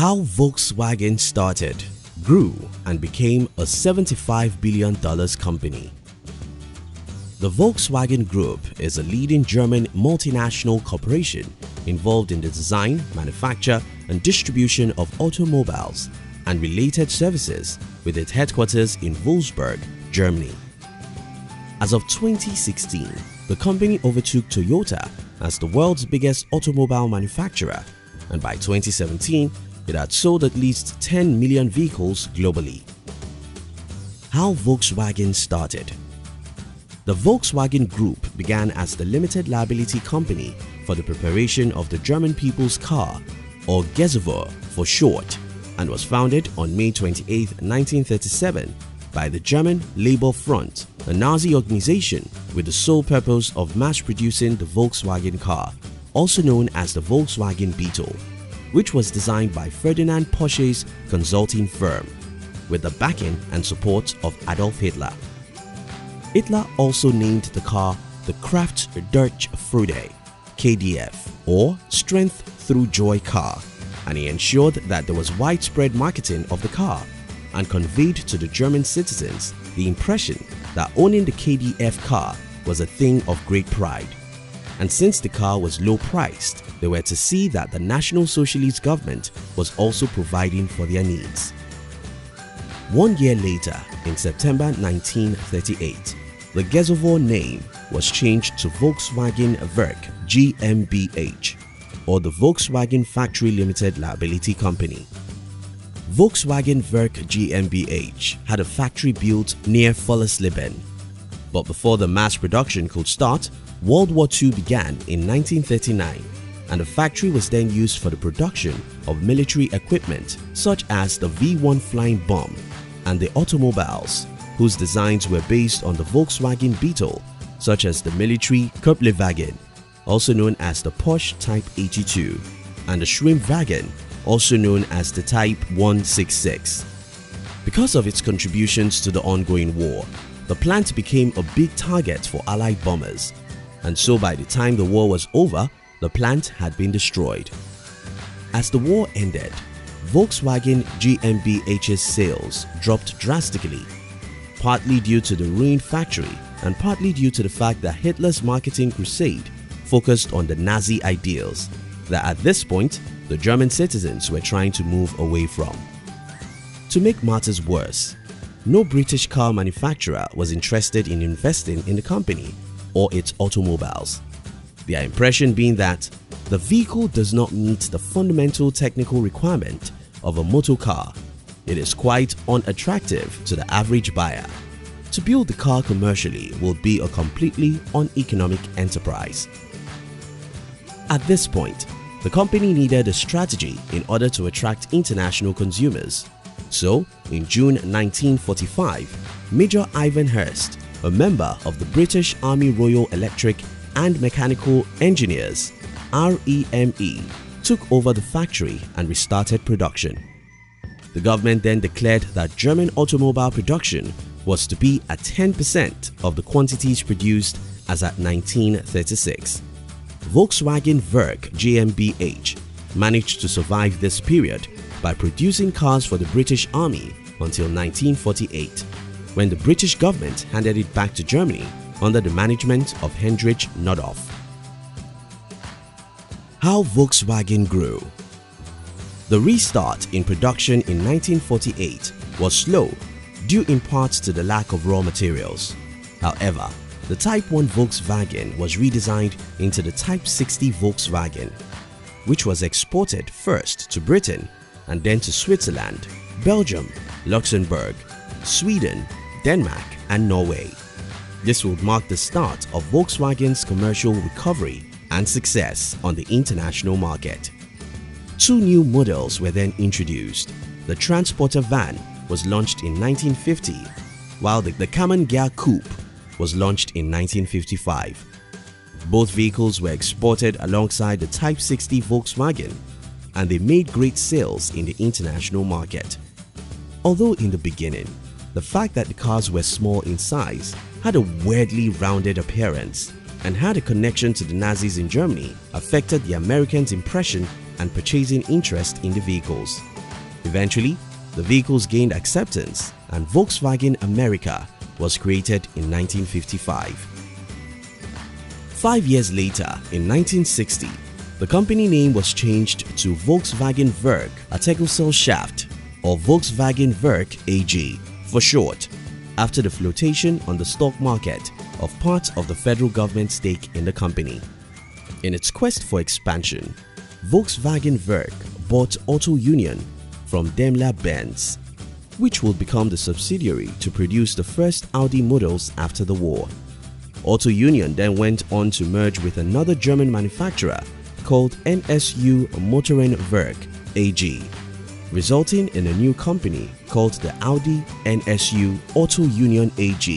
How Volkswagen started, grew, and became a $75 billion company. The Volkswagen Group is a leading German multinational corporation involved in the design, manufacture, and distribution of automobiles and related services with its headquarters in Wolfsburg, Germany. As of 2016, the company overtook Toyota as the world's biggest automobile manufacturer, and by 2017, it had sold at least 10 million vehicles globally. How Volkswagen started. The Volkswagen Group began as the limited liability company for the preparation of the German people's car, or Gesuve for short, and was founded on May 28, 1937 by the German Labour Front, a Nazi organization with the sole purpose of mass-producing the Volkswagen car, also known as the Volkswagen Beetle, which was designed by Ferdinand Porsche's consulting firm, with the backing and support of Adolf Hitler. Hitler also named the car the Kraft durch Freude (KDF) or Strength Through Joy car, and he ensured that there was widespread marketing of the car and conveyed to the German citizens the impression that owning the KDF car was a thing of great pride. And since the car was low priced, they were to see that the National Socialist government was also providing for their needs. 1 year later, in September 1938, the Gesuve name was changed to Volkswagen Werk GmbH, or the Volkswagen Factory Limited Liability Company. Volkswagen Werk GmbH had a factory built near Vollersleben. But before the mass production could start, World War II began in 1939, and the factory was then used for the production of military equipment such as the V-1 flying bomb and the automobiles, whose designs were based on the Volkswagen Beetle, such as the military Kuppelwagen, also known as the Porsche Type 82, and the Schwimmwagen, also known as the Type 166. Because of its contributions to the ongoing war, the plant became a big target for Allied bombers, and so by the time the war was over, the plant had been destroyed. As the war ended, Volkswagen GmbH's sales dropped drastically, partly due to the ruined factory and partly due to the fact that Hitler's marketing crusade focused on the Nazi ideals that at this point the German citizens were trying to move away from. To make matters worse, no British car manufacturer was interested in investing in the company or its automobiles, their impression being that the vehicle does not meet the fundamental technical requirement of a motor car. It is quite unattractive to the average buyer. To build the car commercially will be a completely uneconomic enterprise. At this point, the company needed a strategy in order to attract international consumers. So, in June 1945, Major Ivan Hurst, a member of the British Army Royal Electric and Mechanical Engineers (REME), took over the factory and restarted production. The government then declared that German automobile production was to be at 10% of the quantities produced as at 1936. Volkswagen Werk GmbH managed to survive this period by producing cars for the British Army until 1948, when the British government handed it back to Germany under the management of Heinrich Noddauf. How Volkswagen grew. The restart in production in 1948 was slow due in part to the lack of raw materials. However, the Type 1 Volkswagen was redesigned into the Type 60 Volkswagen, which was exported first to Britain and then to Switzerland, Belgium, Luxembourg, Sweden, Denmark, and Norway. This would mark the start of Volkswagen's commercial recovery and success on the international market. Two new models were then introduced. The Transporter van was launched in 1950, while the Kammern Coupe was launched in 1955. Both vehicles were exported alongside the Type 60 Volkswagen, and they made great sales in the international market. Although in the beginning, the fact that the cars were small in size, had a weirdly rounded appearance, and had a connection to the Nazis in Germany affected the Americans' impression and purchasing interest in the vehicles. Eventually, the vehicles gained acceptance and Volkswagen America was created in 1955. 5 years later, in 1960, the company name was changed to Volkswagen Werk Artikelgesellschaft, or Volkswagen Werk AG for short, after the flotation on the stock market of part of the federal government stake in the company. In its quest for expansion, Volkswagen Werk bought Auto Union from Daimler-Benz, which would become the subsidiary to produce the first Audi models after the war. Auto Union then went on to merge with another German manufacturer called NSU Motorenwerk AG, resulting in a new company called the Audi NSU Auto Union AG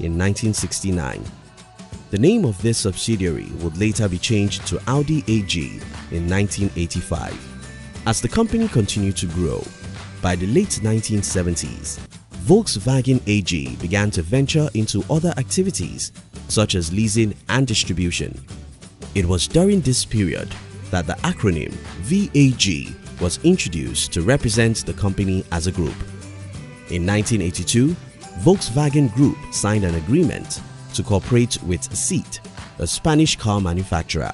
in 1969. The name of this subsidiary would later be changed to Audi AG in 1985. As the company continued to grow, by the late 1970s, Volkswagen AG began to venture into other activities such as leasing and distribution. It was during this period that the acronym VAG was introduced to represent the company as a group. In 1982, Volkswagen Group signed an agreement to cooperate with SEAT, a Spanish car manufacturer.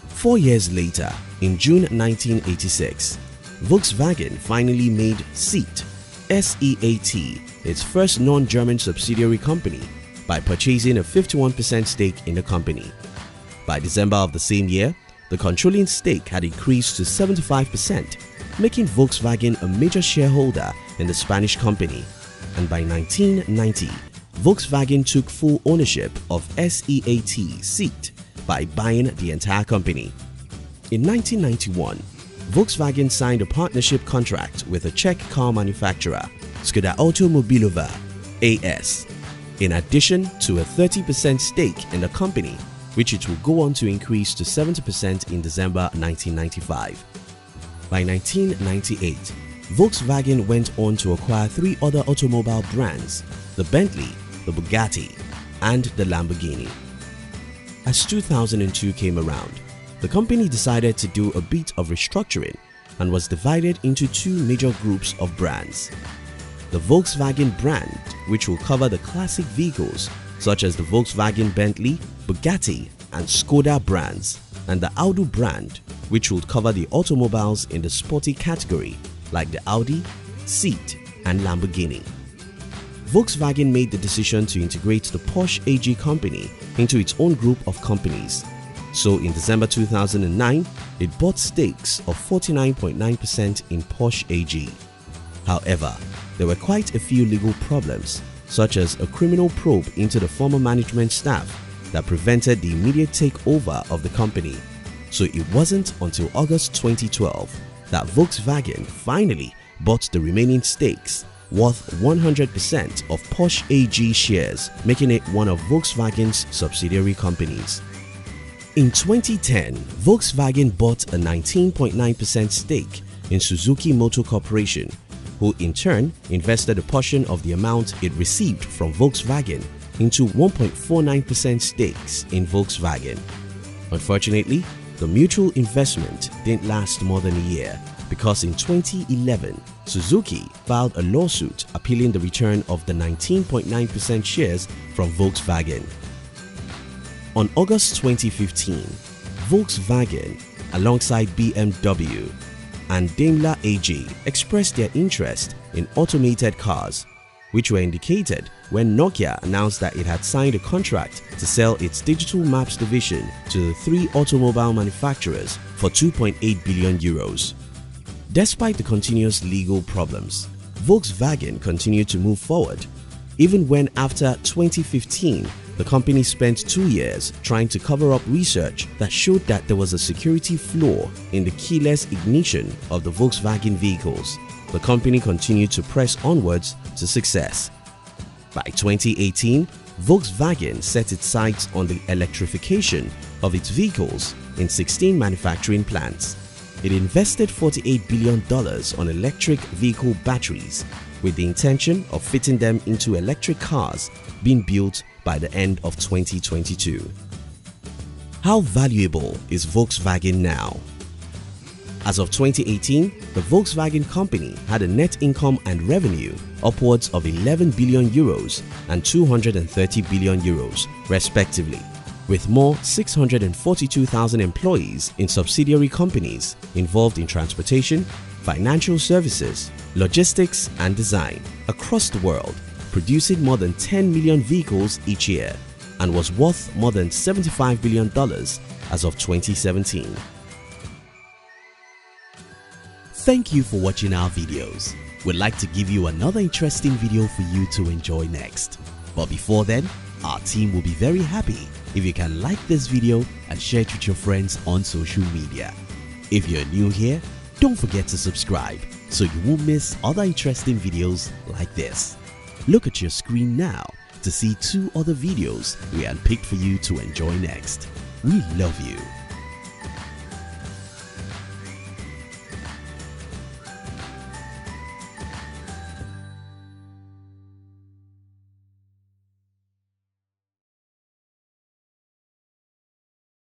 4 years later, in June 1986, Volkswagen finally made SEAT, S-E-A-T, its first non-German subsidiary company by purchasing a 51% stake in the company. By December of the same year, the controlling stake had increased to 75%, making Volkswagen a major shareholder in the Spanish company, and by 1990, Volkswagen took full ownership of SEAT SEAT by buying the entire company. In 1991, Volkswagen signed a partnership contract with a Czech car manufacturer, Skoda Automobilowa AS, in addition to a 30% stake in the company, which it will go on to increase to 70% in December 1995. By 1998, Volkswagen went on to acquire 3 other automobile brands, the Bentley, the Bugatti, and the Lamborghini. As 2002 came around, the company decided to do a bit of restructuring and was divided into 2 major groups of brands. The Volkswagen brand, which will cover the classic vehicles such as the Volkswagen Bentley, Bugatti, and Skoda brands, and the Audi brand, which will cover the automobiles in the sporty category like the Audi, SEAT, and Lamborghini. Volkswagen made the decision to integrate the Porsche AG company into its own group of companies. So in December 2009, it bought stakes of 49.9% in Porsche AG. However, there were quite a few legal problems, such as a criminal probe into the former management staff that prevented the immediate takeover of the company. So it wasn't until August 2012 that Volkswagen finally bought the remaining stakes, worth 100% of Porsche AG shares, making it one of Volkswagen's subsidiary companies. In 2010, Volkswagen bought a 19.9% stake in Suzuki Motor Corporation, who in turn invested a portion of the amount it received from Volkswagen into 1.49% stakes in Volkswagen. Unfortunately, the mutual investment didn't last more than a year because in 2011, Suzuki filed a lawsuit appealing the return of the 19.9% shares from Volkswagen. On August 2015, Volkswagen, alongside BMW and Daimler AG, expressed their interest in automated cars, which were indicated when Nokia announced that it had signed a contract to sell its digital maps division to the 3 automobile manufacturers for 2.8 billion euros. Despite the continuous legal problems, Volkswagen continued to move forward, even when after 2015, the company spent 2 years trying to cover up research that showed that there was a security flaw in the keyless ignition of the Volkswagen vehicles. The company continued to press onwards to success. By 2018, Volkswagen set its sights on the electrification of its vehicles in 16 manufacturing plants. It invested $48 billion on electric vehicle batteries with the intention of fitting them into electric cars being built by the end of 2022. How valuable is Volkswagen now? As of 2018, the Volkswagen company had a net income and revenue upwards of 11 billion euros and 230 billion euros, respectively, with more 642,000 employees in subsidiary companies involved in transportation, financial services, logistics, and design across the world, producing more than 10 million vehicles each year, and was worth more than $75 billion as of 2017. Thank you for watching our videos. We'd like to give you another interesting video for you to enjoy next. But before then, our team will be very happy if you can like this video and share it with your friends on social media. If you're new here, don't forget to subscribe so you won't miss other interesting videos like this. Look at your screen now to see 2 other videos we handpicked for you to enjoy next. We love you.